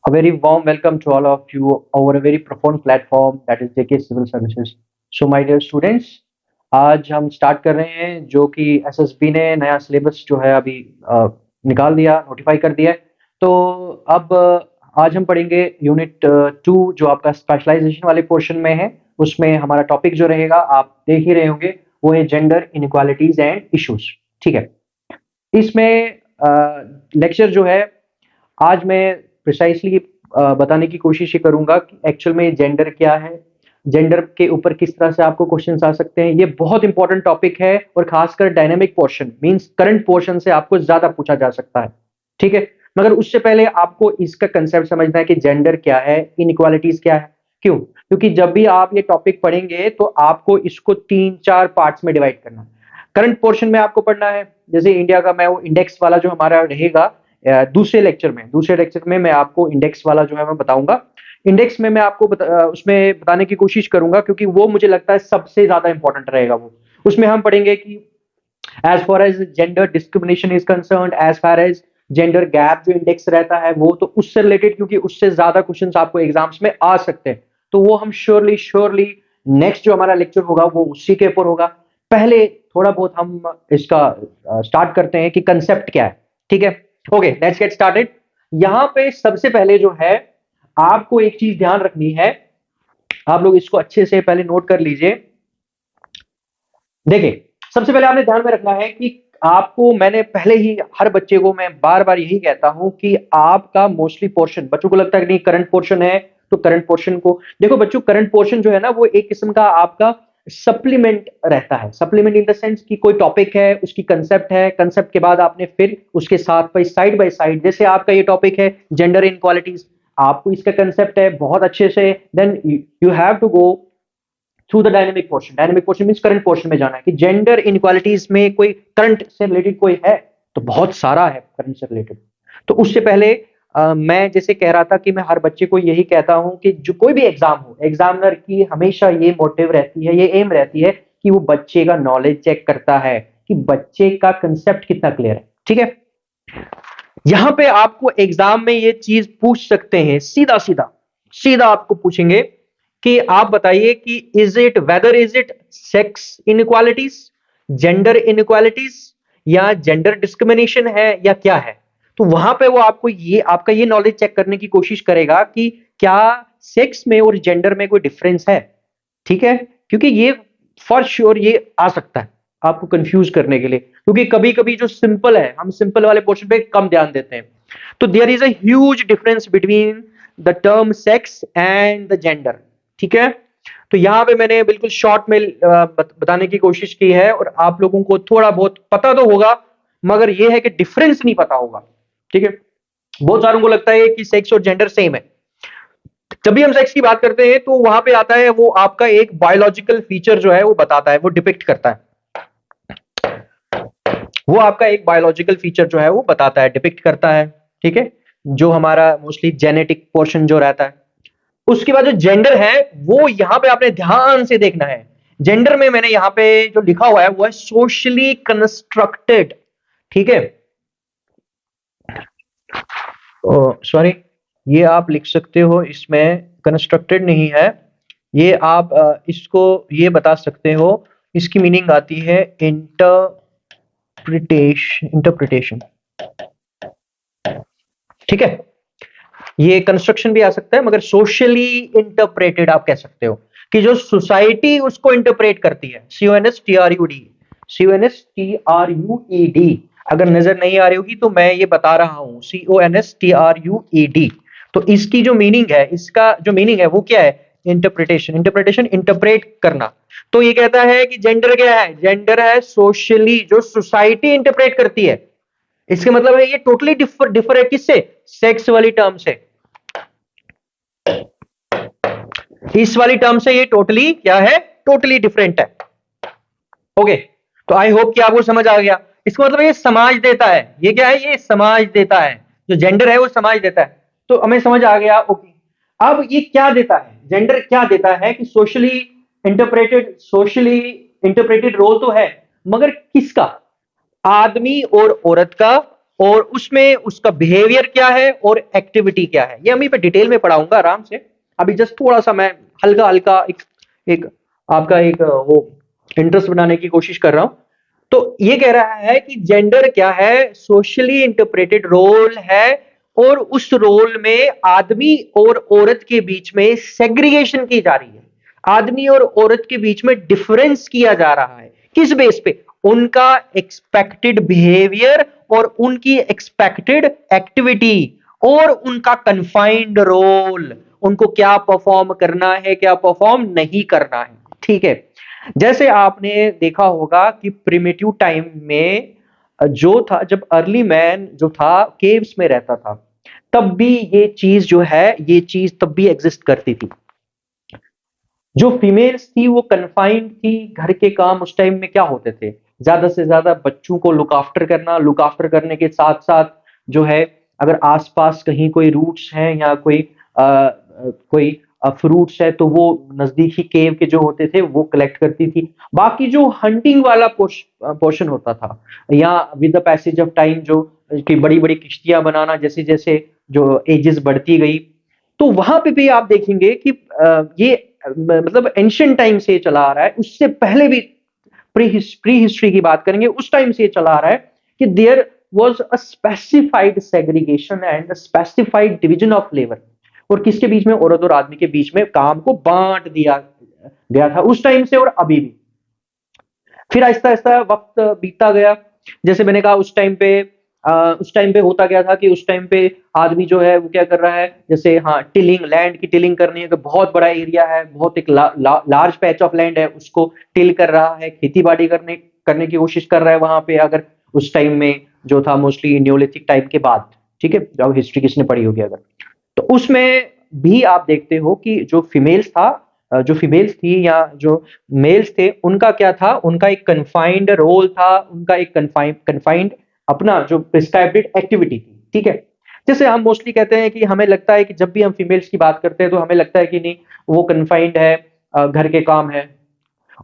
A very warm welcome to all of you over a very profound platform that is JK Civil Services. So my dear students, आज हम start कर रहे हैं जो कि SSB ने नया सिलेबस जो है अभी निकाल दिया, नोटिफाई कर दिया है। तो अब आज हम पढ़ेंगे यूनिट 2 जो आपका स्पेशलाइजेशन वाले पोर्शन में है। उसमें हमारा टॉपिक जो रहेगा आप देख ही रहे होंगे, वो है जेंडर इनइक्वालिटीज एंड इश्यूज। ठीक है, इसमें लेक्चर जो है आज मैं प्रिसाइसली बताने की कोशिश ये करूंगा कि एक्चुअल में जेंडर क्या है, जेंडर के ऊपर किस तरह से आपको क्वेश्चंस आ सकते हैं। ये बहुत इंपॉर्टेंट टॉपिक है और खासकर dynamic portion means current portion से आपको ज्यादा पूछा जा सकता है। ठीक है, मगर उससे पहले आपको इसका कंसेप्ट समझना है कि जेंडर क्या है, इनइक्वालिटीज क्या है। क्यों? क्योंकि जब भी आप ये टॉपिक पढ़ेंगे तो आपको इसको 3-4 पार्ट्स में डिवाइड करना है। करंट पोर्शन में आपको पढ़ना है, जैसे इंडिया का मैं वो इंडेक्स वाला जो हमारा रहेगा दूसरे लेक्चर में मैं आपको इंडेक्स वाला जो है मैं बताऊंगा। इंडेक्स में मैं आपको उसमें बताने की कोशिश करूंगा क्योंकि वो मुझे लगता है सबसे ज्यादा इंपॉर्टेंट रहेगा। वो उसमें हम पढ़ेंगे कि as far as gender discrimination is concern, as far as gender gap जो इंडेक्स रहता है वो, तो उससे रिलेटेड, क्योंकि उससे ज्यादा क्वेश्चन आपको एग्जाम्स में आ सकते हैं। तो वो हम श्योरली नेक्स्ट जो हमारा लेक्चर होगा वो उसी के ऊपर होगा। पहले थोड़ा बहुत हम इसका स्टार्ट करते हैं कि कंसेप्ट क्या है। ठीक है, ओके, लेट्स गेट स्टार्टेड। यहां पे सबसे पहले जो है आपको एक चीज ध्यान रखनी है, आप लोग इसको अच्छे से पहले नोट कर लीजिए। देखिए, सबसे पहले आपने ध्यान में रखना है कि आपको, मैंने पहले ही हर बच्चे को मैं बार बार यही कहता हूं कि आपका मोस्टली पोर्शन, बच्चों को लगता है कि नहीं करंट पोर्शन है तो करंट पोर्शन को देखो बच्चों, करंट पोर्शन जो है ना वो एक किस्म का आपका सप्लीमेंट रहता है। सप्लीमेंट इन द सेंस कि कोई टॉपिक है, उसकी कंसेप्ट है, कंसेप्ट के बाद आपने फिर उसके साथ बाय साइड, जैसे आपका ये टॉपिक है जेंडर इनइक्वालिटीज, आपको इसका कंसेप्ट है बहुत अच्छे से, then you have to go through the dynamic portion. Dynamic portion means current portion में जाना है कि जेंडर इनइक्वालिटीज में कोई करंट से रिलेटेड कोई है, तो बहुत सारा है करंट से रिलेटेड। तो उससे पहले मैं जैसे कह रहा था कि मैं हर बच्चे को यही कहता हूं कि जो कोई भी एग्जाम हो, एग्जामिनर की हमेशा ये मोटिव रहती है, ये एम रहती है कि वो बच्चे का नॉलेज चेक करता है कि बच्चे का कंसेप्ट कितना क्लियर है। ठीक है, यहां पे आपको एग्जाम में ये चीज पूछ सकते हैं, सीधा सीधा सीधा आपको पूछेंगे कि आप बताइए कि is it sex inequalities, gender inequalities, या जेंडर डिस्क्रिमिनेशन है, या क्या है। तो वहां पे वो आपको ये आपका ये नॉलेज चेक करने की कोशिश करेगा कि क्या सेक्स में और जेंडर में कोई डिफरेंस है। ठीक है, क्योंकि ये फॉर श्योर ये आ सकता है आपको कंफ्यूज करने के लिए, क्योंकि कभी कभी जो सिंपल है हम सिंपल वाले पोर्शन पे कम ध्यान देते हैं। तो there is a huge difference between the term sex and the gender. ठीक है, तो यहां पे मैंने बिल्कुल शॉर्ट में बताने की कोशिश की है, और आप लोगों को थोड़ा बहुत पता तो होगा मगर यह है कि डिफरेंस नहीं पता होगा। ठीक है, बहुत सारों को लगता है कि सेक्स और जेंडर सेम है। जब भी हम सेक्स की बात करते हैं तो वहां पे आता है वो आपका एक बायोलॉजिकल फीचर जो है वो बताता है, वो डिपिक्ट करता है, वो आपका एक बायोलॉजिकल फीचर जो है वो बताता है, डिपिक्ट करता है। ठीक है, जो हमारा मोस्टली जेनेटिक पोर्शन जो रहता है। उसके बाद जो जेंडर है वो यहां पे आपने ध्यान से देखना है। जेंडर में मैंने यहां पे जो लिखा हुआ है वो है सोशली कंस्ट्रक्टेड। ठीक है, सॉरी, ये आप लिख सकते हो, इसमें कंस्ट्रक्टेड नहीं है ये, आप इसको ये बता सकते हो, इसकी मीनिंग आती है इंटरप्रिटेशन। ठीक है, ये कंस्ट्रक्शन भी आ सकता है मगर सोशली इंटरप्रेटेड आप कह सकते हो कि जो सोसाइटी उसको इंटरप्रेट करती है। CONSTRUED, अगर नजर नहीं आ रही होगी तो मैं ये बता रहा हूं, CONSTRUED। तो इसकी जो मीनिंग है, इसका जो मीनिंग है वो क्या है? इंटरप्रिटेशन। इंटरप्रिटेशन इंटरप्रेट करना। तो ये कहता है कि जेंडर क्या है? जेंडर है सोशली, जो सोसाइटी इंटरप्रेट करती है। इसके मतलब है ये टोटली डिफर है किससे? सेक्स वाली टर्म से। इस वाली टर्म से ये टोटली क्या है? टोटली डिफरेंट है। ओके, तो आई होप कि आपको समझ आ गया। इसका मतलब ये समाज देता है, ये क्या है? ये समाज देता है, जो जेंडर है वो समाज देता है। तो हमें समझ आ गया। ओके, अब ये क्या देता है? जेंडर क्या देता है कि सोशली इंटरप्रेटेड रोल तो है, मगर किसका? आदमी और औरत का और उसमें उसका बिहेवियर क्या है और एक्टिविटी क्या है, ये अभी मैं डिटेल में पढ़ाऊंगा आराम से। अभी जस्ट थोड़ा सा मैं हल्का हल्का एक आपका एक वो इंटरेस्ट बनाने की कोशिश कर रहा हूं। तो ये कह रहा है कि जेंडर क्या है, सोशली इंटरप्रेटेड रोल है, और उस रोल में आदमी और औरत के बीच में सेग्रीगेशन की जा रही है, आदमी और औरत के बीच में डिफरेंस किया जा रहा है। किस बेस पे? उनका एक्सपेक्टेड बिहेवियर और उनकी एक्सपेक्टेड एक्टिविटी और उनका कन्फाइंड रोल, उनको क्या परफॉर्म करना है, क्या परफॉर्म नहीं करना है। ठीक है, जैसे आपने देखा होगा कि प्रिमिटिव टाइम में जो था, जब अर्ली मैन जो था केव्स में रहता था, तब भी ये चीज जो है, ये चीज तब भी एग्जिस्ट करती थी। जो फीमेल्स थी वो कन्फाइंड थी, घर के काम उस टाइम में क्या होते थे, ज्यादा से ज्यादा बच्चों को लुक आफ्टर करना, लुक आफ्टर करने के साथ साथ जो है, अगर आसपास कहीं कोई रूट्स हैं या कोई फ्रूट्स है तो वो नजदीकी केव के जो होते थे वो कलेक्ट करती थी। बाकी जो हंटिंग वाला पोर्शन होता था, या with the passage of time जो कि बड़ी बड़ी किश्तियां बनाना, जैसे जैसे जो एजेस बढ़ती गई, तो वहां पे भी आप देखेंगे कि ये मतलब एंशियंट टाइम से चला आ रहा है, उससे पहले भी प्री हिस्ट्री की बात करेंगे, उस टाइम से चला आ रहा है कि there was a specified segregation and specified division of labour, और किसके बीच में, औरत और आदमी के बीच में काम को बांट दिया गया था उस टाइम से और अभी भी। फिर आहिस्ता आहिस्ता वक्त बीतता गया, जैसे मैंने कहा उस टाइम पे होता क्या था कि उस टाइम पे आदमी जो है वो क्या कर रहा है, जैसे हाँ टिलिंग, लैंड की टिलिंग करनी है, तो बहुत बड़ा एरिया है, बहुत एक लार्ज पैच ऑफ लैंड है, उसको टिल कर रहा है, खेती बाड़ी करने करने की कोशिश कर रहा है वहां पे। अगर उस टाइम में जो था मोस्टली न्योलिथिक टाइम के बाद, ठीक है, जब हिस्ट्री किसने पढ़ी होगी अगर, तो उसमें भी आप देखते हो कि जो फीमेल्स थी या जो मेल्स थे, उनका क्या था, उनका एक कन्फाइंड रोल था, उनका एक कन्फाइंड अपना जो प्रिस्क्राइब्ड एक्टिविटी थी। ठीक है, जैसे हम मोस्टली कहते हैं कि हमें लगता है कि जब भी हम फीमेल्स की बात करते हैं तो हमें लगता है कि नहीं, वो कन्फाइंड है, घर के काम है।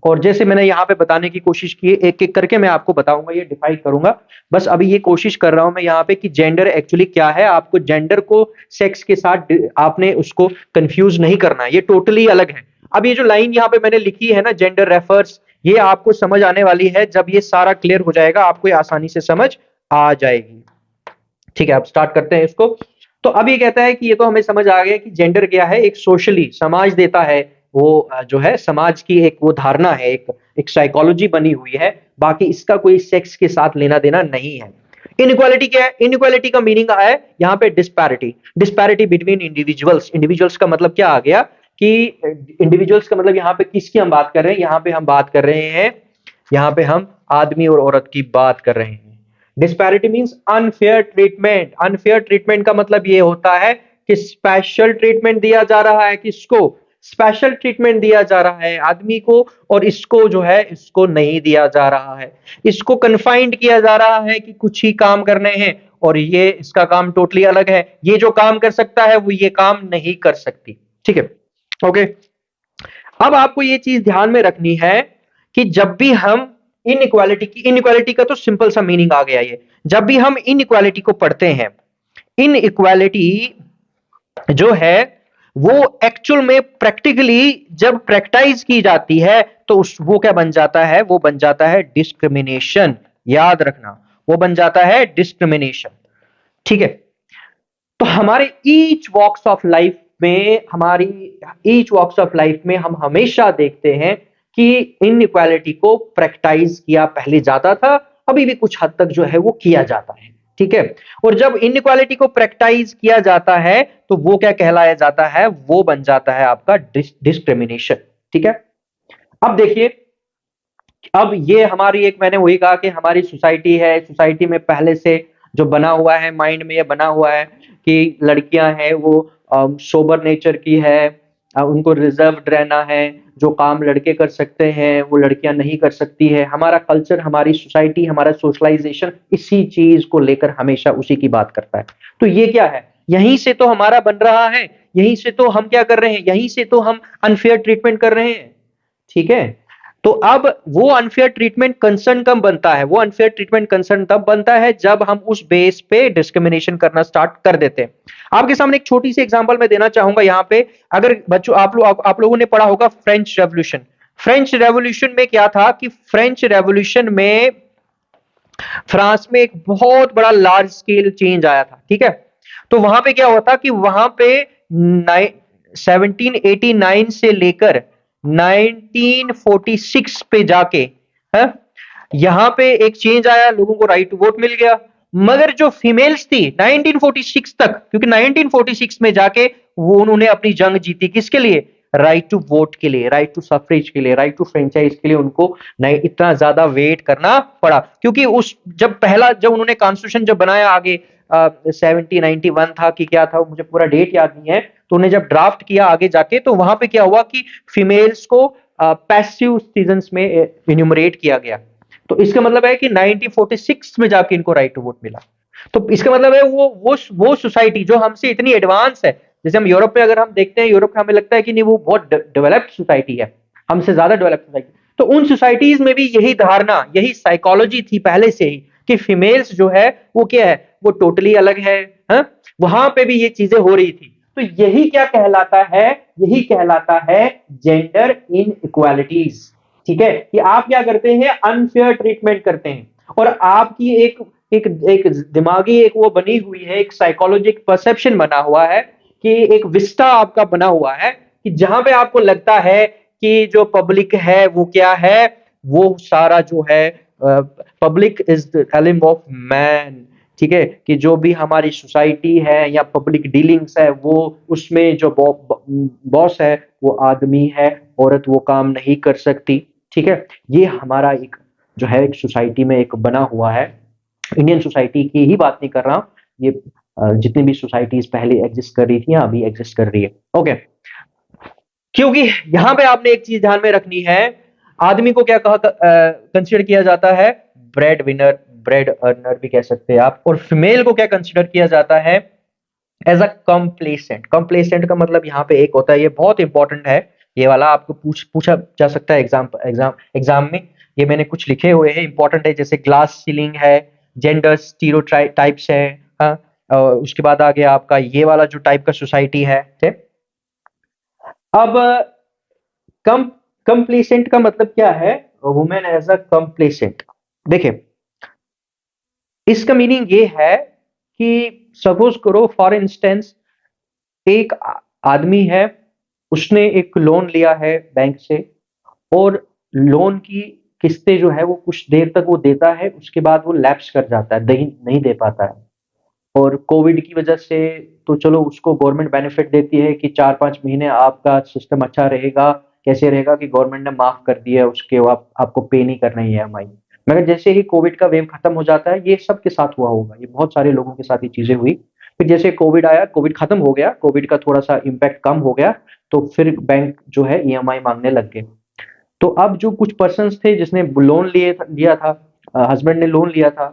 और जैसे मैंने यहाँ पे बताने की कोशिश की है, एक एक करके मैं आपको बताऊंगा, ये डिफाइन करूंगा। बस अभी ये कोशिश कर रहा हूं मैं यहाँ पे कि जेंडर एक्चुअली क्या है, आपको जेंडर को सेक्स के साथ आपने उसको कंफ्यूज नहीं करना है, ये टोटली अलग है। अब ये जो लाइन यहाँ पे मैंने लिखी है ना, जेंडर रेफर्स, ये आपको समझ आने वाली है जब ये सारा क्लियर हो जाएगा, आपको ये आसानी से समझ आ जाएगी। ठीक है, अब स्टार्ट करते हैं इसको। तो अब ये कहता है कि ये तो हमें समझ आ गया कि जेंडर क्या है, एक सोशली समाज देता है, वो जो है समाज की एक वो धारणा है, एक साइकोलॉजी बनी हुई है, बाकी इसका कोई सेक्स के साथ लेना देना नहीं है। इनइक्वालिटी क्या है? इनइक्वालिटी का मीनिंग है यहाँ पे disparity, disparity between individuals. Individuals का मतलब क्या आ गया कि इंडिविजुअल्स का मतलब यहाँ पे किसकी हम बात कर रहे हैं, यहाँ पे हम बात कर रहे हैं, यहाँ पे हम आदमी और औरत की बात कर रहे हैं। Disparity means unfair treatment. Unfair treatment का मतलब ये होता है कि स्पेशल ट्रीटमेंट दिया जा रहा है, किसको? स्पेशल ट्रीटमेंट दिया जा रहा है आदमी को, और इसको जो है इसको नहीं दिया जा रहा है। इसको कन्फाइंड किया जा रहा है कि कुछ ही काम करने हैं, और ये इसका काम टोटली अलग है, ये जो काम कर सकता है वो ये काम नहीं कर सकती। ठीक है, ओके। अब आपको ये चीज ध्यान में रखनी है कि जब भी हम इनइक्वालिटी का तो सिंपल सा मीनिंग आ गया ये, जब भी हम इनइक्वालिटी को पढ़ते हैं, इनइक्वालिटी जो है वो एक्चुअल में प्रैक्टिकली जब प्रैक्टाइज की जाती है तो वो क्या बन जाता है, वो बन जाता है डिस्क्रिमिनेशन। याद रखना, वो बन जाता है डिस्क्रिमिनेशन। ठीक है, तो हमारे ईच वॉक्स ऑफ लाइफ में, हम हमेशा देखते हैं कि इनइक्वालिटी को प्रैक्टाइज किया पहले जाता था, अभी भी कुछ हद तक जो है वो किया जाता है। ठीक है, और जब इनइक्वालिटी को प्रैक्टाइज किया जाता है तो वो क्या कहलाया जाता है, वो बन जाता है आपका डिस्क्रिमिनेशन। ठीक है, अब देखिए, अब ये हमारी एक, मैंने वही कहा कि हमारी सोसाइटी है, सोसाइटी में पहले से जो बना हुआ है, माइंड में ये बना हुआ है कि लड़कियां हैं वो सोबर नेचर की है, उनको रिजर्व्ड रहना है, जो काम लड़के कर सकते हैं वो लड़कियां नहीं कर सकती है। हमारा कल्चर, हमारी सोसाइटी, हमारा सोशलाइजेशन इसी चीज को लेकर हमेशा उसी की बात करता है। तो ये क्या है, यहीं से तो हमारा बन रहा है, यहीं से तो हम क्या कर रहे हैं, यहीं से तो हम अनफेयर ट्रीटमेंट कर रहे हैं। ठीक है, तो अब वो अनफेयर ट्रीटमेंट कंसर्न कब बनता है? वो अनफेयर ट्रीटमेंट कंसर्न तब बनता है जब हम उस बेस पे डिस्क्रिमिनेशन करना स्टार्ट कर देते हैं। आपके सामने एक छोटी सी एग्जांपल मैं देना चाहूंगा यहाँ पे। अगर बच्चों आप लोगों ने पढ़ा होगा फ्रेंच रेवोल्यूशन। फ्रेंच रेवोल्यूशन में क्या था कि फ्रेंच रेवोल्यूशन में फ्रांस में एक बहुत बड़ा लार्ज स्केल चेंज आया था, ठीक है। तो वहां पे क्या हुआ था कि वहां पे 1789 से लेकर 1946 पे जाके है, यहां पे एक चेंज आया, लोगों को राइट टू वोट मिल गया। मगर जो फीमेल्स थी 1946 तक, क्योंकि 1946 में जाके वो उन्होंने अपनी जंग जीती किसके लिए? राइट टू वोट के लिए, राइट टू सफरेज के लिए, राइट टू फ्रेंचाइज के लिए उनको नहीं इतना ज्यादा वेट करना पड़ा। क्योंकि उस जब उन्होंने कॉन्स्टिट्यूशन जब बनाया आगे 1791 था कि क्या था, मुझे पूरा डेट याद नहीं है, तो उन्हें जब ड्राफ्ट किया आगे जाके, तो वहां पे क्या हुआ कि फीमेल्स को पैसिव सीजन्स में इन्यूमरेट किया गया। तो इसका मतलब है कि 1946 में जाके इनको राइट टू वोट मिला। तो इसका मतलब है वो सोसाइटी जो हमसे इतनी एडवांस है, जैसे हम यूरोप में अगर हम देखते हैं, यूरोप में हमें लगता है कि नहीं वो बहुत डेवलप्ड सोसाइटी है, हमसे ज्यादा डेवलप्ड सोसाइटी। तो उन सोसाइटीज में भी यही धारणा, यही साइकोलॉजी थी पहले से ही कि फीमेल्स जो है वो क्या है, वो टोटली अलग है, हा? वहां पे भी ये चीजें हो रही थी। तो यही क्या कहलाता है? यही कहलाता है जेंडर इन इक्वालिटीज। ठीक है, कि आप क्या करते हैं? अनफेयर ट्रीटमेंट करते हैं। और आपकी एक एक एक दिमागी एक वो बनी हुई है, एक साइकोलॉजिक परसेप्शन बना हुआ है, कि एक विस्टा आपका बना हुआ है कि जहां पे आपको लगता है कि जो पब्लिक है वो क्या है, वो सारा जो है public is the एलिम of man. ठीक है, कि जो भी हमारी सोसाइटी है या पब्लिक डीलिंग्स है, वो उसमें जो बॉस है वो आदमी है, औरत वो काम नहीं कर सकती। ठीक है, ये हमारा एक जो है एक सोसाइटी में एक बना हुआ है। इंडियन सोसाइटी की ही बात नहीं कर रहा हूं, ये जितनी भी सोसाइटीज पहले एग्जिस्ट कर रही थी या अभी एग्जिस्ट कर रही है। ओके, क्योंकि यहां पे आपने एक चीज ध्यान में रखनी है, आदमी को क्या कहा कंसिडर किया जाता है? ब्रेड विनर, ब्रेड अर्नर भी कह सकते हैं आप। और फीमेल को क्या कंसिडर किया जाता है? As a complacent. कंप्लेसेंट का मतलब यहाँ पे एक होता है, ये बहुत इंपॉर्टेंट है, ये वाला आपको पूछा जा सकता है एग्जाम में। ये मैंने कुछ लिखे हुए हैं, इंपॉर्टेंट है, जैसे ग्लास सीलिंग है, जेंडर स्टीरियोटाइप्स है, हाँ। उसके बाद आ गया आपका ये वाला जो टाइप का सोसाइटी है, ठीक? अब कम कंप्लेसेंट का मतलब क्या है? Women as a complacent. देखिए, इसका मीनिंग ये है कि सपोज करो फॉर इंस्टेंस, एक आदमी है, उसने एक लोन लिया है बैंक से, और लोन की किस्तें जो है वो कुछ देर तक वो देता है, उसके बाद वो लैप्स कर जाता है, नहीं नहीं दे पाता है। और कोविड की वजह से तो चलो उसको गवर्नमेंट बेनिफिट देती है कि 4-5 महीने आपका सिस्टम अच्छा रहेगा। कैसे रहेगा कि गवर्नमेंट ने माफ कर दिया उसके, वो आपको पे नहीं करना है ईएमआई। मगर जैसे ही कोविड का वेव खत्म हो जाता है, ये सबके साथ हुआ होगा, ये बहुत सारे लोगों के साथ ये चीजें हुई। फिर जैसे कोविड आया, कोविड खत्म हो गया, कोविड का थोड़ा सा इम्पैक्ट कम हो गया, तो फिर बैंक जो है ईएमआई मांगने लग गए। तो अब जो कुछ पर्सन थे जिसने लोन लिया था, हस्बैंड ने लोन लिया था,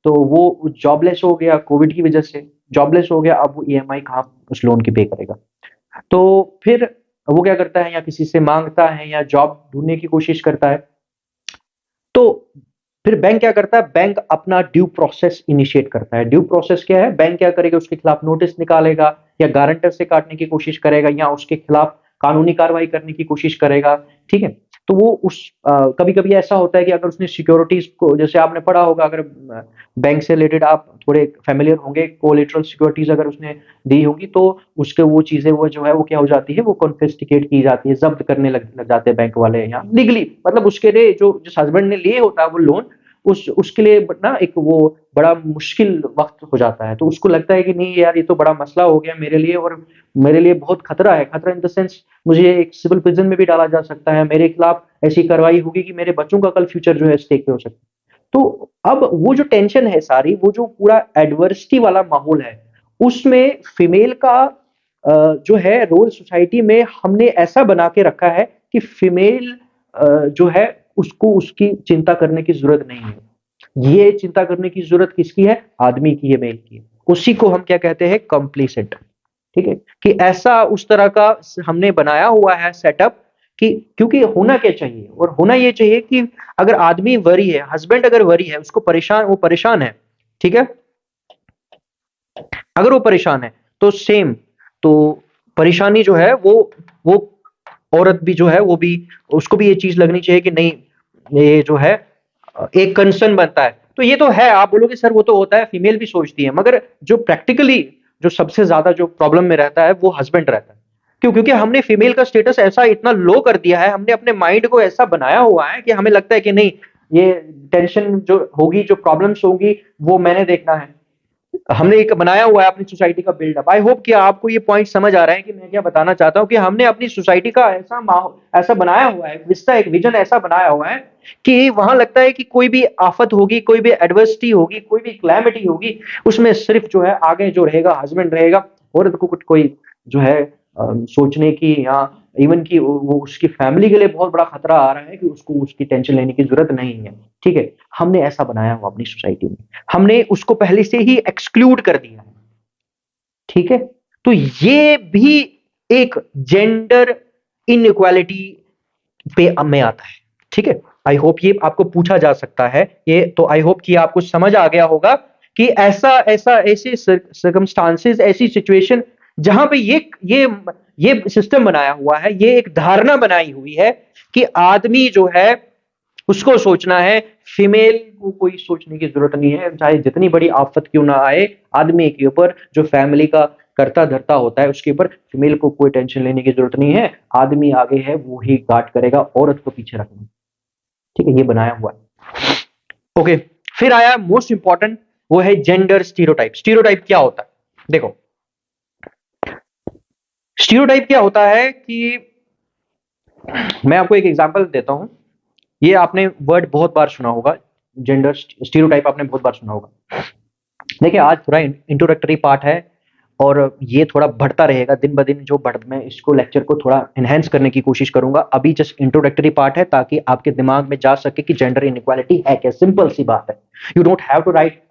तो वो जॉबलेस हो गया, कोविड की वजह से जॉबलेस हो गया। अब वो ईएमआई कहाँ उस लोन की पे करेगा? तो फिर वो क्या करता है, या किसी से मांगता है या जॉब ढूंढने की कोशिश करता है। तो फिर बैंक क्या करता है? बैंक अपना ड्यू प्रोसेस इनिशिएट करता है। ड्यू प्रोसेस क्या है? बैंक क्या करेगा? उसके खिलाफ नोटिस निकालेगा, या गारंटर से काटने की कोशिश करेगा, या उसके खिलाफ कानूनी कार्रवाई करने की कोशिश करेगा। ठीक है, तो वो उस कभी कभी ऐसा होता है कि अगर उसने सिक्योरिटीज को, जैसे आपने पढ़ा होगा, अगर बैंक से रिलेटेड आप थोड़े फेमिलियर होंगे, कोलेटरल सिक्योरिटीज अगर उसने दी होगी, तो उसके वो चीजें वो जो है वो क्या हो जाती है, वो कॉन्फिस्टिकेट की जाती है, जब्त करने लग जाते हैं बैंक वाले यहाँ लीगली। मतलब उसके लिए जो जिस हस्बैंड ने लिए होता है वो लोन, उसके लिए ना एक वो बड़ा मुश्किल वक्त हो जाता है। तो उसको लगता है कि नहीं यार, ये तो बड़ा मसला हो गया मेरे लिए, और मेरे लिए बहुत खतरा है। खतरा इन द सेंस, मुझे एक सिविल प्रिजन में भी डाला जा सकता है, मेरे खिलाफ ऐसी कार्रवाई होगी कि मेरे बच्चों का कल फ्यूचर जो है स्टेक पे हो सकता है। तो अब वो जो टेंशन है सारी, वो जो पूरा एडवर्सिटी वाला माहौल है, उसमें फीमेल का जो है रोल सोसाइटी में हमने ऐसा बना के रखा है कि फीमेल जो है उसको उसकी चिंता करने की जरूरत नहीं है। ये चिंता करने की जरूरत किसकी है? आदमी की है, मेल की है। उसी को हम क्या कहते हैं? कंप्लीसेंट। ठीक है, कि ऐसा उस तरह का हमने बनाया हुआ है सेटअप, कि क्योंकि होना क्या चाहिए, और होना ये चाहिए कि अगर आदमी वरी है, हस्बैंड अगर वरी है, उसको परेशान, वो परेशान है, ठीक है, अगर वो परेशान है तो सेम, तो परेशानी जो है वो औरत भी जो है वो भी, उसको भी ये चीज लगनी चाहिए कि नहीं, ये जो है एक कंसर्न बनता है। तो ये तो है, आप बोलोगे सर वो तो होता है, फीमेल भी सोचती है, मगर जो प्रैक्टिकली जो सबसे ज्यादा जो प्रॉब्लम में रहता है वो हस्बैंड रहता है। क्यों? क्योंकि हमने फीमेल का स्टेटस ऐसा इतना लो कर दिया है, हमने अपने माइंड को ऐसा बनाया हुआ है कि हमें लगता है कि नहीं, ये टेंशन जो होगी, जो प्रॉब्लम्स होगी, वो मैंने देखना है। हमने एक बनाया हुआ है अपनी सोसाइटी का बिल्डअप। आई होप कि आपको ये पॉइंट समझ आ रहा है कि मैं क्या बताना चाहता हूँ, कि हमने अपनी सोसाइटी का ऐसा माहौल ऐसा बनाया हुआ है, विस्ता एक विजन ऐसा बनाया हुआ है कि वहां लगता है कि कोई भी आफत होगी, कोई भी एडवर्सिटी होगी, कोई भी क्लैमिटी होगी, उसमें सिर्फ जो है आगे जो रहेगा हस्बैंड रहेगा, औरत को कुछ कोई जो है सोचने की, या इवन कि वो उसकी फैमिली के लिए बहुत बड़ा खतरा आ रहा है कि उसको उसकी टेंशन लेने की जरूरत नहीं है। ठीक है, हमने ऐसा बनाया हुआ अपनी सोसाइटी में, हमने उसको पहले से ही एक्सक्लूड कर दिया है। ठीक है, तो ये भी एक जेंडर इनइक्वालिटी पे में आता है। ठीक है, आई होप ये आपको पूछा जा सकता है, ये तो आई होप कि आपको समझ आ गया होगा कि ऐसा ऐसा ऐसे सर्कमस्टांसेस, ऐसी सिचुएशन जहां पे ये सिस्टम बनाया हुआ है, ये एक धारणा बनाई हुई है कि आदमी जो है उसको सोचना है, फीमेल को कोई सोचने की जरूरत नहीं है, चाहे जितनी बड़ी आफत क्यों ना आए, आदमी के ऊपर जो फैमिली का करता धरता होता है उसके ऊपर फीमेल को कोई टेंशन लेने की जरूरत नहीं है, आदमी आगे है वो ही गार्ड करेगा, औरत को पीछे रखना। ठीक है, ये बनाया हुआ है। ओके, फिर आया मोस्ट इंपॉर्टेंट, वो है जेंडर स्टीरियोटाइप। स्टीरियोटाइप क्या होता है? देखो, स्टीरियोटाइप क्या होता है कि मैं आपको एक एग्जांपल देता हूं। ये आपने वर्ड बहुत बार सुना होगा, जेंडर स्टीरियोटाइप आपने बहुत बार सुना होगा। देखिए, आज थोड़ा इंट्रोडक्टरी पार्ट है और ये थोड़ा बढ़ता रहेगा दिन ब दिन, जो बढ़ मैं इसको लेक्चर को थोड़ा एनहेंस करने की कोशिश करूंगा। अभी जस्ट इंट्रोडक्टरी पार्ट है ताकि आपके दिमाग में जा सके कि जेंडर इनइक्वालिटी है क्या। सिंपल सी बात है, you don't have to write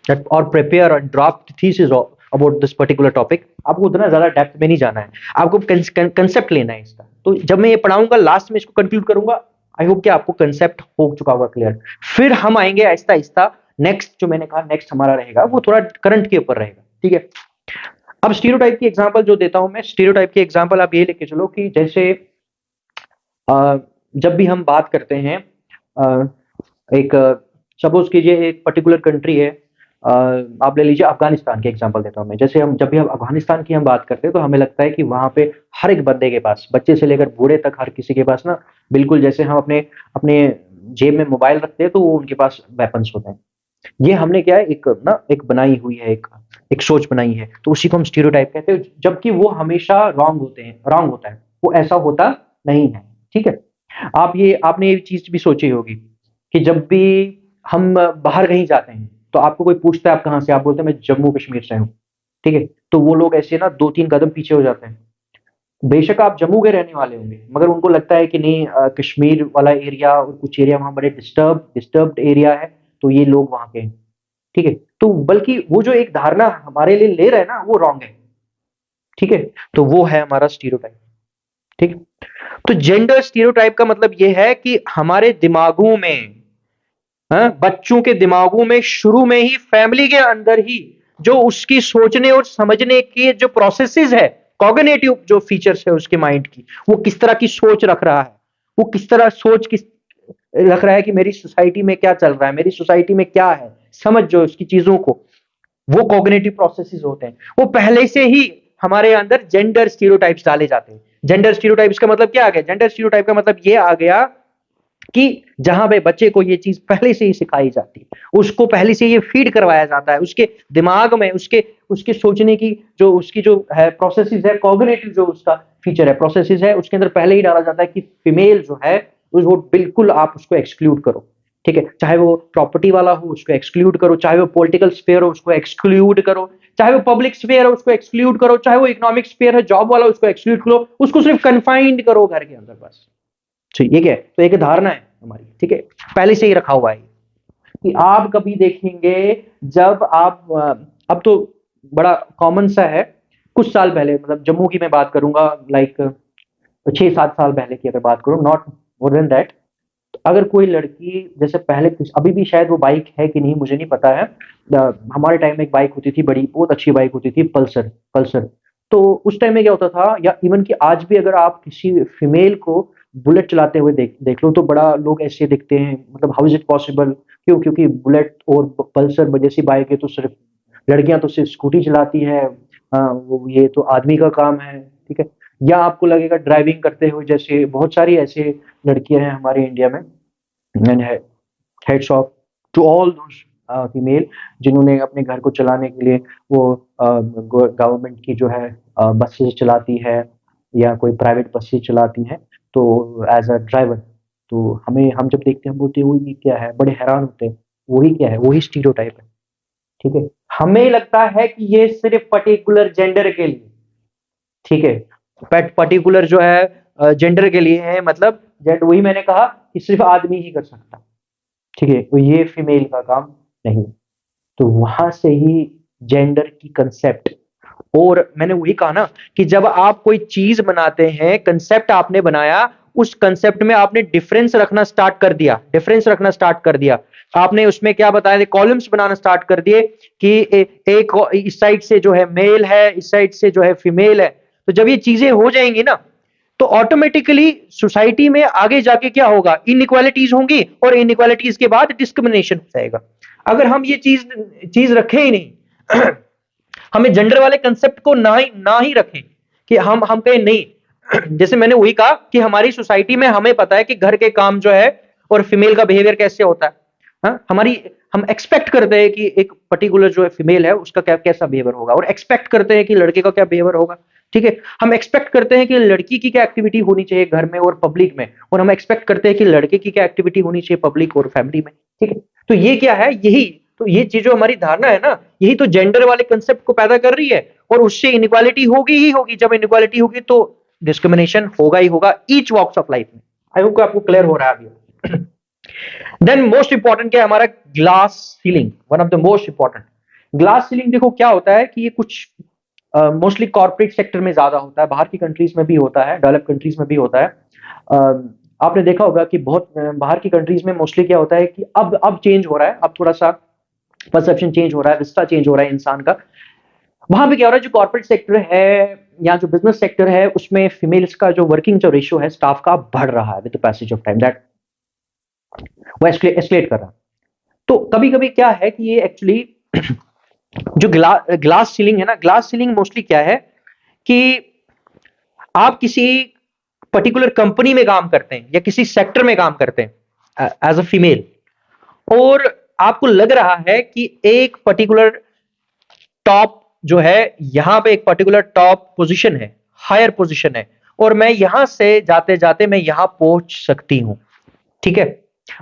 that और प्रिपेयर और draft thesis about this particular topic. आपको उतना ज्यादा डेप्थ में नहीं जाना है, आपको कंसेप्ट लेना है इसका। तो जब मैं ये पढ़ाऊंगा, लास्ट में इसको कंक्लूड करूंगा, आई होप कि आपको कंसेप्ट हो चुका होगा क्लियर। फिर हम आएंगे आहिस्ता आहिस्ता, नेक्स्ट जो मैंने कहा नेक्स्ट हमारा रहेगा वो थोड़ा करंट के ऊपर रहेगा। ठीक है, अब स्टीरियोटाइप की एग्जांपल जो देता हूं मैं, स्टीरियोटाइप की एग्जांपल आप ये लेके चलो कि जैसे जब भी हम बात करते हैं, एक सपोज कीजिए एक पर्टिकुलर कंट्री है, आप ले लीजिए अफगानिस्तान की एग्जांपल देता हूं मैं। जैसे हम जब भी हम अफगानिस्तान की हम बात करते हैं तो हमें लगता है कि वहां पे हर एक बंदे के पास, बच्चे से लेकर बूढ़े तक, हर किसी के पास ना, बिल्कुल जैसे हम अपने अपने जेब में मोबाइल रखते हैं तो वो उनके पास वेपन्स होते हैं। ये हमने क्या है, एक बनाई हुई है, एक सोच बनाई है, तो उसी को हम स्टीरियोटाइप कहते हैं, जबकि वो हमेशा रॉन्ग होता है, वो ऐसा होता नहीं है। ठीक है, आपने ये चीज भी सोची होगी कि जब भी हम बाहर कहीं जाते हैं तो आपको कोई पूछता है आप कहाँ से, आप बोलते हैं मैं जम्मू कश्मीर से हूँ। ठीक है, तो वो लोग ऐसे ना 2-3 कदम पीछे हो जाते हैं। बेशक आप जम्मू के रहने वाले होंगे, मगर उनको लगता है कि नहीं, कश्मीर वाला एरिया और कुछ एरिया वहां बड़े डिस्टर्ब्ड एरिया है, तो ये लोग वहां के हैं। ठीक है, तो बल्कि वो जो एक धारणा हमारे लिए ले रहे हैं ना, वो रॉन्ग है। ठीक है, तो वो है हमारा स्टीरियोटाइप। ठीक, तो जेंडर स्टीरियोटाइप का मतलब ये है कि हमारे दिमागों में, बच्चों के दिमागों में शुरू में ही, फैमिली के अंदर ही, जो उसकी सोचने और समझने की जो प्रोसेसेस है, कॉग्निटिव जो फीचर्स है उसके माइंड की, वो किस तरह की सोच रख रहा है, वो किस तरह सोच किस रख रहा है कि मेरी सोसाइटी में क्या चल रहा है, मेरी सोसाइटी में क्या है, समझ जो उसकी चीजों को, वो कॉग्निटिव प्रोसेसेस होते हैं। वो पहले से ही हमारे अंदर जेंडर स्टीरियोटाइप्स डाले जाते हैं। जेंडर स्टीरियोटाइप्स का मतलब क्या आ गया? जेंडर स्टीरियोटाइप का मतलब ये आ गया कि जहां पे बच्चे को ये चीज पहले से ही सिखाई जाती है, उसको पहले से ये फीड करवाया जाता है, उसके दिमाग में, उसके उसके सोचने की जो उसकी जो है प्रोसेसेस है, कॉग्निटिव जो उसका फीचर है, प्रोसेसेस है, उसके अंदर पहले ही डाला जाता है कि फीमेल जो है वो बिल्कुल आप उसको एक्सक्लूड करो। ठीक है, चाहे वो प्रॉपर्टी वाला हो उसको एक्सक्लूड करो, चाहे वो पॉलिटिकल स्फीयर हो उसको एक्सक्लूड करो, चाहे वो पब्लिक स्फीयर हो उसको एक्सक्लूड करो, चाहे वो इकोनॉमिक स्फीयर है, जॉब वाला, उसको एक्सक्लूड करो, उसको सिर्फ कन्फाइंड करो घर के अंदर बस। ठीक है, तो एक धारणा है हमारी। ठीक है, पहले से ही रखा हुआ है कि आप कभी देखेंगे, जब आप अब तो बड़ा कॉमन सा है, कुछ साल पहले, मतलब जम्मू की मैं बात करूंगा, लाइक 6-7 साल पहले की अगर बात करूं, नॉट मोर देन दैट, अगर कोई लड़की जैसे पहले अभी भी शायद वो बाइक है कि नहीं मुझे नहीं पता है, हमारे टाइम में एक बाइक होती थी बड़ी, बहुत अच्छी बाइक होती थी, पल्सर पल्सर। तो उस टाइम में क्या होता था, या इवन कि आज भी अगर आप किसी फीमेल को बुलेट चलाते हुए देख देख लो तो बड़ा लोग ऐसे दिखते हैं, मतलब हाउ इज इट पॉसिबल, क्यों? क्योंकि बुलेट और पल्सर जैसी बाइक है तो सिर्फ लड़कियां तो सिर्फ स्कूटी चलाती है, ये तो आदमी का काम है, ठीक है। या आपको लगेगा ड्राइविंग करते हुए, जैसे बहुत सारी ऐसे लड़कियां हैं हमारे इंडिया में, and heads of to all female जिन्होंने अपने घर को चलाने के लिए वो गवर्नमेंट की जो है बसेस चलाती है या कोई प्राइवेट बसेस चलाती हैं, तो एज अ ड्राइवर, तो हमें हम जब देखते हैं हम बोलते हैं वो ये क्या है, बड़े हैरान होते हैं, वही क्या है, वही स्टीरियोटाइप है, ठीक है। हमें लगता है कि ये सिर्फ पर्टिकुलर जेंडर के लिए, ठीक है, पर्टिकुलर जो है जेंडर के लिए है, मतलब वही मैंने कहा कि सिर्फ आदमी ही कर सकता, ठीक है, तो ये फीमेल का काम नहीं। तो वहां से ही जेंडर की कंसेप्ट, और मैंने वही कहा ना कि जब आप कोई चीज बनाते हैं, कंसेप्ट आपने बनाया, उस कंसेप्ट में आपने डिफरेंस रखना स्टार्ट कर दिया, डिफरेंस रखना स्टार्ट कर दिया, आपने उसमें क्या बताया, कॉलम्स बनाना स्टार्ट कर दिए कि एक इस साइड से जो है मेल है, इस साइड से जो है फीमेल है। तो जब ये चीजें हो जाएंगी ना, तो ऑटोमेटिकली सोसाइटी में आगे जाके क्या होगा, इनइक्वालिटीज होंगी, और इनइक्वालिटीज के बाद डिस्क्रिमिनेशन हो जाएगा। अगर हम ये चीज चीज रखें ही नहीं हमें जेंडर वाले कंसेप्ट को ना ही रखें, कि हम कहें नहीं जैसे मैंने वही कहा कि हमारी सोसाइटी में हमें पता है कि घर के काम जो है और फीमेल का बिहेवियर कैसे होता है, हाँ? हम एक्सपेक्ट करते हैं कि एक पर्टिकुलर जो है फीमेल है उसका क्या कैसा बिहेवियर होगा, और एक्सपेक्ट करते हैं कि लड़के का क्या बिहेवियर होगा, ठीक है। हम एक्सपेक्ट करते हैं कि लड़की की क्या एक्टिविटी होनी चाहिए घर में और पब्लिक में, और हम एक्सपेक्ट करते हैं कि लड़के की क्या एक्टिविटी होनी चाहिए पब्लिक और फैमिली में, ठीक है। तो ये क्या है, यही तो ये चीज जो हमारी धारणा है ना, यही तो जेंडर वाले कंसेप्ट को पैदा कर रही है, और उससे इनइक्वालिटी होगी ही होगी। जब इनइक्वालिटी होगी तो डिस्क्रिमिनेशन होगा ही होगा, ईच वॉक्स ऑफ लाइफ में। आई होप आपको क्लियर हो रहा है अभी। देन मोस्ट इंपॉर्टेंट क्या है हमारा, glass ceiling, one of the most important. Glass ceiling देखो क्या होता है कि ये कुछ मोस्टली कॉर्पोरेट सेक्टर में ज्यादा होता है, बाहर की कंट्रीज में भी होता है, डेवलप कंट्रीज में भी होता है। आपने देखा होगा कि बहुत बाहर की कंट्रीज में मोस्टली क्या होता है कि अब चेंज हो रहा है, अब थोड़ा सा परसेप्शन चेंज हो रहा है, रिश्ता चेंज हो रहा है इंसान का। वहां पे क्या हो रहा है, जो कॉर्पोरेट सेक्टर है या जो बिजनेस सेक्टर है, उसमें फीमेल्स का जो वर्किंग जो रेशियो है स्टाफ का बढ़ रहा है with the passage of time, that वो एस्केलेट कर रहा है। तो कभी कभी क्या है कि ये एक्चुअली जो ग्लास सीलिंग है ना, ग्लास सीलिंग मोस्टली क्या है कि आप किसी पर्टिकुलर कंपनी में काम करते हैं या किसी सेक्टर में काम करते हैं एज अ फीमेल, और आपको लग रहा है कि एक पर्टिकुलर टॉप जो है, यहां पे एक पर्टिकुलर टॉप पोजीशन है, हायर पोजीशन है, और मैं यहां से जाते जाते मैं यहां पहुंच सकती हूं, ठीक है।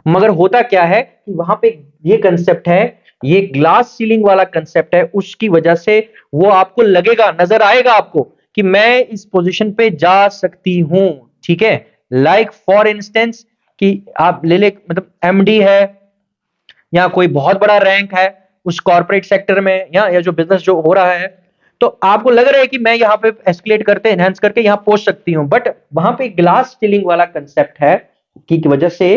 मगर होता क्या है कि वहां पे ये कंसेप्ट है, ये ग्लास सीलिंग वाला कंसेप्ट है, उसकी वजह से वो आपको लगेगा, नजर आएगा आपको कि मैं इस पोजीशन पे जा सकती हूं, ठीक है। लाइक फॉर इंस्टेंस कि आप ले ले, मतलब एमडी है या कोई बहुत बड़ा रैंक है उस कॉर्पोरेट सेक्टर में, या जो बिजनेस जो हो रहा है, तो आपको लग रहा है कि मैं यहाँ पे एस्केलेट करते एनहांस करके यहाँ पहुंच सकती हूँ, बट वहां पे ग्लास सीलिंग वाला कंसेप्ट है की वजह से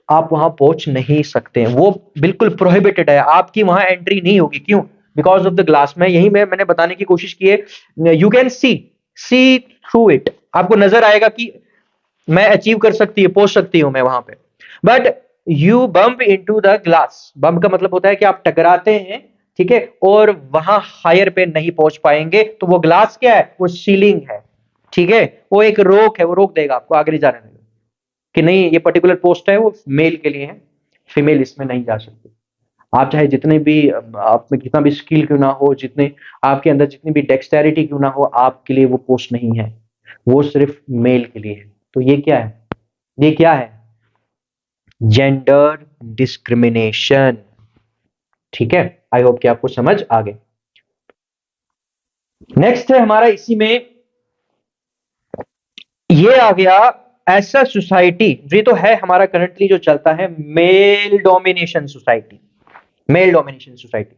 आप वहां पहुंच नहीं सकते, वो बिल्कुल प्रोहिबिटेड है, आपकी वहां एंट्री नहीं होगी। क्यों? Because of the glass. में यही मैंने बताने की कोशिश की है, you can see through it, आपको नजर आएगा कि मैं अचीव कर सकती है, पहुंच सकती हूं मैं वहां पे, but you bump into the glass. Bump का मतलब होता है कि आप टकराते हैं, ठीक है, और वहां हायर पे नहीं पहुंच पाएंगे। तो वो ग्लास क्या है, वो सीलिंग है, ठीक है, वो एक रोक है, वो रोक देगा आपको आगे जाने में, कि नहीं ये पर्टिकुलर पोस्ट है वो मेल के लिए है, फीमेल इसमें नहीं जा सकती। आप चाहे जितने भी आप में कितना भी स्किल क्यों ना हो, जितने आपके अंदर जितनी भी डेक्सटेरिटी क्यों ना हो, आपके लिए वो पोस्ट नहीं है, वो सिर्फ मेल के लिए है। तो ये क्या है, ये क्या है, जेंडर डिस्क्रिमिनेशन, ठीक है। आई होप कि आपको समझ आ गए। नेक्स्ट है हमारा इसी में, ये आ गया ऐसा सोसाइटी, ये तो है हमारा करंटली जो चलता है, male domination society. Male domination society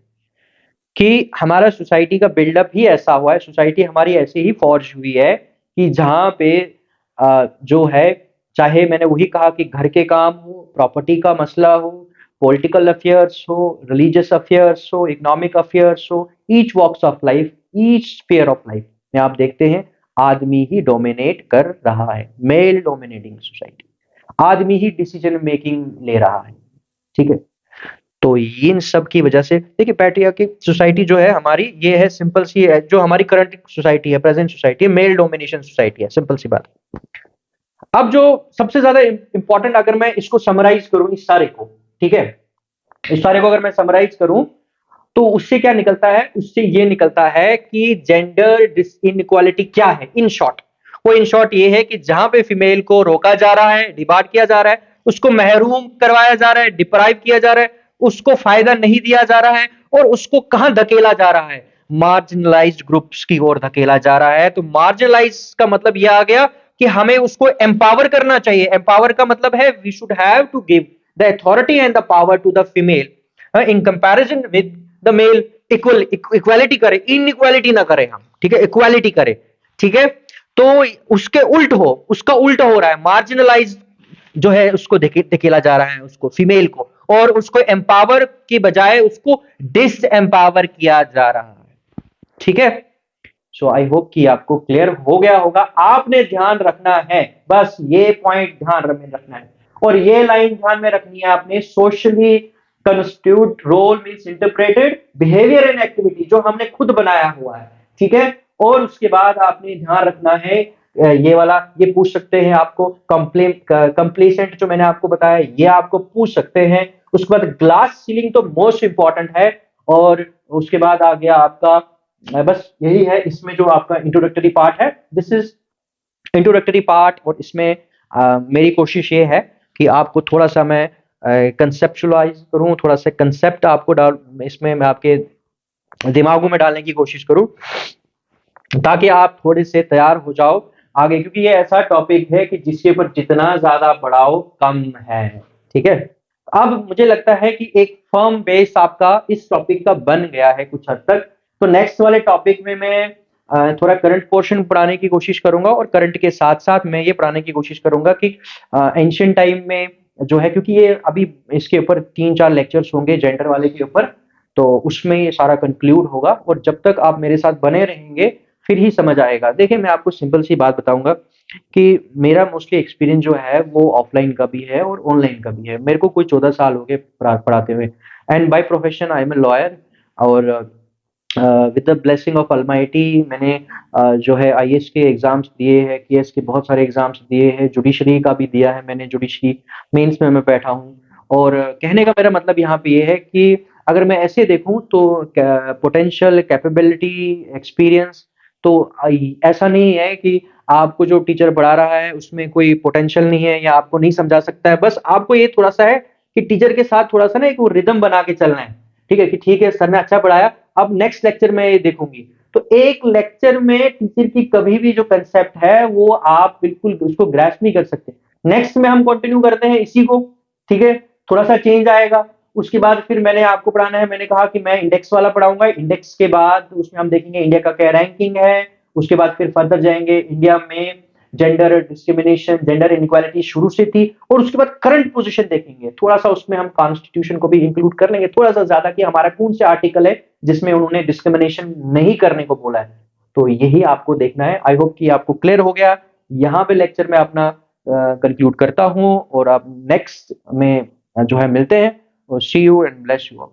कि हमारा सोसाइटी का बिल्डअप ही ऐसा हुआ है, सोसाइटी हमारी ऐसे ही फॉर्ज हुई है कि जहां पे जो है, चाहे मैंने वही कहा कि घर के काम हो, प्रॉपर्टी का मसला हो, पॉलिटिकल अफेयर्स हो, रिलीजियस अफेयर्स हो, इकोनॉमिक अफेयर्स हो, each walks of life, each sphere of life में आप देखते हैं आदमी ही डोमिनेट कर रहा है, मेल डोमिनेटिंग सोसाइटी, आदमी ही डिसीजन मेकिंग ले रहा है। ठीक है, तो इन सब की वजह से देखिए पैट्रियार्की सोसाइटी जो है हमारी, ये है सिंपल सी है, जो हमारी करंट सोसाइटी है, प्रेजेंट सोसाइटी है, मेल डोमिनेशन सोसाइटी है, सिंपल सी बात। अब जो सबसे ज्यादा इंपॉर्टेंट, अगर मैं इसको समराइज करूं इस सारे को, ठीक है, इस सारे को अगर मैं समराइज करूं तो उससे क्या निकलता है, उससे ये निकलता है कि जेंडर इनइक्वालिटी क्या है इन शॉर्ट। वो इन शॉर्ट ये है कि जहां पे फीमेल को रोका जा रहा है, डिबार्ड किया जा रहा है, उसको महरूम करवाया जा रहा है, डिप्राइव किया जा रहा है, उसको फायदा नहीं दिया जा रहा है, और उसको कहां धकेला जा रहा है, मार्जिनलाइज्ड ग्रुप्स की ओर धकेला जा रहा है। तो मार्जिनलाइज का मतलब यह आ गया कि हमें उसको एम्पावर करना चाहिए। एम्पावर का मतलब है we should have to give the authority and the power to the female in comparison with the male. Equality करे, इनइक्वालिटी ना करे हम, ठीक है, इक्वालिटी करे, ठीक है। तो उसके उल्ट हो, उसका उल्ट हो रहा है, मार्जिनलाइज जो है उसको धकेला जा रहा है, उसको फीमेल को, और उसको एम्पावर की बजाय उसको डिस एम्पावर किया जा रहा है। ठीक है, सो आई होप कि आपको क्लियर हो गया होगा। आपने ध्यान रखना है, बस ये पॉइंट ध्यान में रखना है, और ये लाइन ध्यान में रखनी है आपने, socially constitute role means interpreted behaviour and activity, जो हमने खुद बनाया हुआ है, ठीक है। और उसके बाद आपने ध्यान रखना है ये वाला, ये पूछ सकते हैं आपको, कंप्लेसेंट जो मैंने आपको बताया ये आपको पूछ सकते हैं। उसके बाद ग्लास सीलिंग तो मोस्ट इंपॉर्टेंट है, और उसके बाद आ गया आपका, बस यही है इसमें जो आपका इंट्रोडक्टरी पार्ट है, दिस इज इंट्रोडक्टरी पार्ट। और इसमें मेरी कोशिश ये है कि आपको थोड़ा सा मैं कंसेप्चुअलाइज करूं, थोड़ा सा कंसेप्ट आपको डाल, इसमें मैं आपके दिमागों में डालने की कोशिश करूं, ताकि आप थोड़े से तैयार हो जाओ आगे, क्योंकि ये ऐसा टॉपिक है कि जिसके ऊपर जितना ज्यादा पढ़ाओ कम है। ठीक है, अब मुझे लगता है कि एक फर्म बेस आपका इस टॉपिक का बन गया है कुछ हद तक। तो नेक्स्ट वाले टॉपिक में मैं थोड़ा करंट पोर्शन पढ़ाने की कोशिश करूंगा, और करंट के साथ साथ मैं ये पढ़ाने की कोशिश करूंगा कि एंशिएंट टाइम में जो है, क्योंकि ये अभी इसके ऊपर 3-4 लेक्चर्स होंगे जेंडर वाले के ऊपर, तो उसमें ये सारा कंक्लूड होगा। और जब तक आप मेरे साथ बने रहेंगे फिर ही समझ आएगा। देखिए मैं आपको सिंपल सी बात बताऊंगा कि मेरा मोस्टली एक्सपीरियंस जो है वो ऑफलाइन का भी है और ऑनलाइन का भी है। मेरे को कोई 14 साल हो गए पढ़ाते हुए, and by profession I am a lawyer. और with the blessing of Almighty मैंने जो है आईएएस के एग्जाम्स दिए हैं, केएस के बहुत सारे एग्जाम्स दिए हैं, जुडिशरी का भी दिया है मैंने, जुडिशरी मेंस में मैं बैठा हूँ। और कहने का मेरा मतलब यहाँ पे ये है कि अगर मैं ऐसे देखूं तो पोटेंशियल, कैपेबिलिटी, एक्सपीरियंस, तो ऐसा नहीं है कि आपको जो टीचर पढ़ा रहा है उसमें कोई पोटेंशियल नहीं है या आपको नहीं समझा सकता है। बस आपको ये थोड़ा सा है कि टीचर के साथ थोड़ा सा ना एक वो रिदम बना के चलना है। ठीक है, कि ठीक है सर ने अच्छा पढ़ाया, अब नेक्स्ट लेक्चर में ये देखूंगी। तो एक लेक्चर में टीचर की कभी भी जो कंसेप्ट है वो आप बिल्कुल उसको ग्रैस्प नहीं कर सकते। नेक्स्ट में हम कंटिन्यू करते हैं इसी को, ठीक है, थोड़ा सा चेंज आएगा। उसके बाद फिर मैंने आपको पढ़ाना है, मैंने कहा कि मैं इंडेक्स वाला पढ़ाऊंगा। इंडेक्स के बाद उसमें हम देखेंगे इंडिया का क्या रैंकिंग है। उसके बाद फिर फर्दर जाएंगे इंडिया में जेंडर डिस्क्रिमिनेशन, जेंडर इनइक्वालिटी शुरू से थी, और उसके बाद करंट पोजीशन देखेंगे थोड़ा सा। उसमें हम कॉन्स्टिट्यूशन को भी इंक्लूड कर लेंगे थोड़ा सा ज्यादा, कि हमारा कौन से आर्टिकल है जिसमें उन्होंने डिस्क्रिमिनेशन नहीं करने को बोला है। तो यही आपको देखना है। आई होप कि आपको क्लियर हो गया। यहाँ पे लेक्चर में अपना कंक्लूड करता हूँ, और आप नेक्स्ट में जो है मिलते हैं। See you and bless you all.